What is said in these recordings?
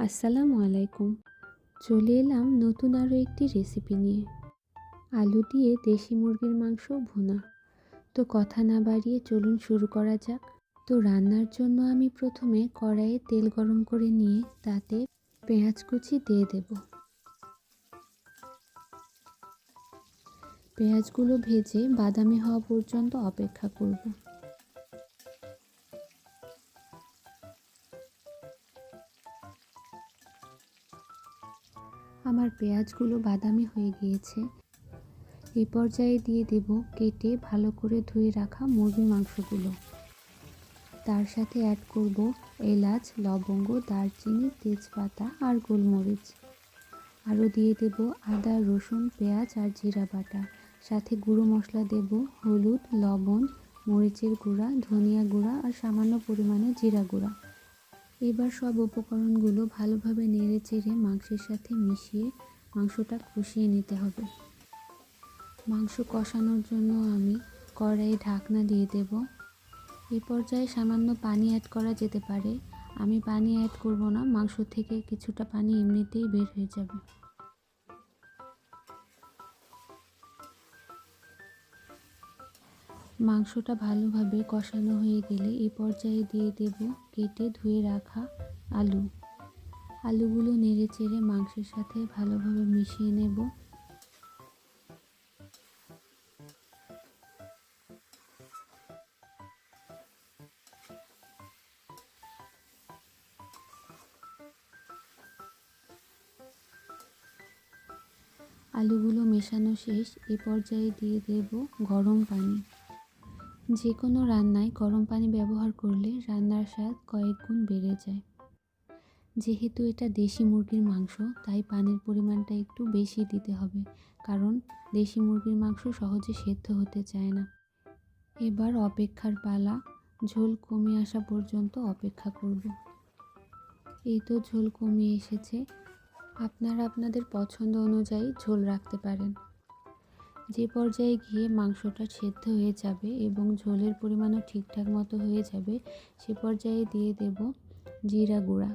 আসসালামু আলাইকুম। চলে এলাম নতুন আরও একটি রেসিপি নিয়ে। আলু দিয়ে দেশি মুরগির মাংস ভুনা। তো কথা না বাড়িয়ে চলুন শুরু করা যাক। তো রান্নার জন্য আমি প্রথমে কড়াইয়ে তেল গরম করে নিয়ে তাতে পেঁয়াজ কুচি দিয়ে দেব। পেঁয়াজগুলো ভেজে বাদামি হওয়া পর্যন্ত অপেক্ষা করব। আমার পেঁয়াজগুলো বাদামি হয়ে গিয়েছে। এই পর্যায়ে দিয়ে দেব কেটে ভালো করে ধুয়ে রাখা মুরগির মাংসগুলো। তার সাথে অ্যাড করব এলাচ, লবঙ্গ, দারচিনি, তেজপাতা আর গোলমরিচ। আরও দিয়ে দেব আদা, রসুন, পেঁয়াজ আর জিরা বাটা। সাথে গুঁড়ো মশলা দেব হলুদ, লবণ, মরিচের গুঁড়া, ধনিয়া গুঁড়া আর সামান্য পরিমাণে জিরা গুঁড়া। এবার সব উপকরণগুলো ভালোভাবে নেড়ে চেড়ে মাংসের সাথে মিশিয়ে মাংসটা কষিয়ে নিতে হবে। মাংস কষানোর জন্য আমি কড়াইয়ে ঢাকনা দিয়ে দেব। এই পর্যায়ে সামান্য পানি অ্যাড করা যেতে পারে। আমি পানি অ্যাড করব না, মাংস থেকে কিছুটা পানি এমনিতেই বের হয়ে যাবে। মাংসটা ভালোভাবে কষানো হয়ে গেলে এই পর্যায়ে দিয়ে দেব কেটে ধুয়ে রাখা আলু। আলুগুলো নেড়ে চেড়ে মাংসের সাথে ভালোভাবে মিশিয়ে নেব। আলুগুলো মেশানো শেষ। এ পর্যায়ে দিয়ে দেব গরম পানি। যে কোনো রান্নায় গরম পানি ব্যবহার করলে রান্নার স্বাদ কয়েক গুণ বেড়ে যায়। যেহেতু এটা দেশি মুরগির মাংস, তাই পানির পরিমাণটা একটু বেশি দিতে হবে, কারণ দেশি মুরগির মাংস সহজে সেদ্ধ হতে চায় না। এবার অপেক্ষার পালা। ঝোল কমে আসা পর্যন্ত অপেক্ষা করব। এই তো ঝোল কমে এসেছে। আপনারা আপনাদের পছন্দ অনুযায়ী ঝোল রাখতে পারেন। যে পর্যায়ে গিয়ে মাংসটা সেদ্ধ হয়ে যাবে এবং ঝোলের পরিমাণও ঠিকঠাক মতো হয়ে যাবে, সে পর্যায়ে দিয়ে দেব জিরা গুঁড়া।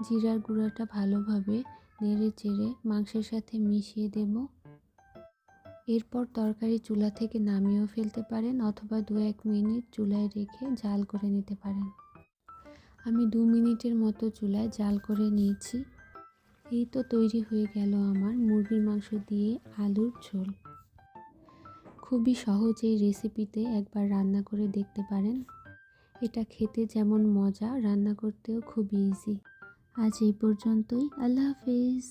জিরার গুঁড়াটা ভালোভাবে নেড়ে চেড়ে মাংসের সাথে মিশিয়ে দেব। এরপর তরকারি চুলা থেকে নামিয়েও ফেলতে পারেন অথবা 2-1 মিনিট চুলায় রেখে জাল করে নিতে পারেন। আমি 2 মিনিটের মতো চুলায় জাল করে নিয়েছি। এই তো তৈরি হয়ে গেল আমার মুরগির মাংস দিয়ে আলুর ঝোল। খুবই সহজ এই রেসিপিতে একবার রান্না করে দেখতে পারেন। এটা খেতে যেমন মজা, রান্না করতেও খুব ইজি। আজ এই পর্যন্তই। আল্লাহ হাফেজ।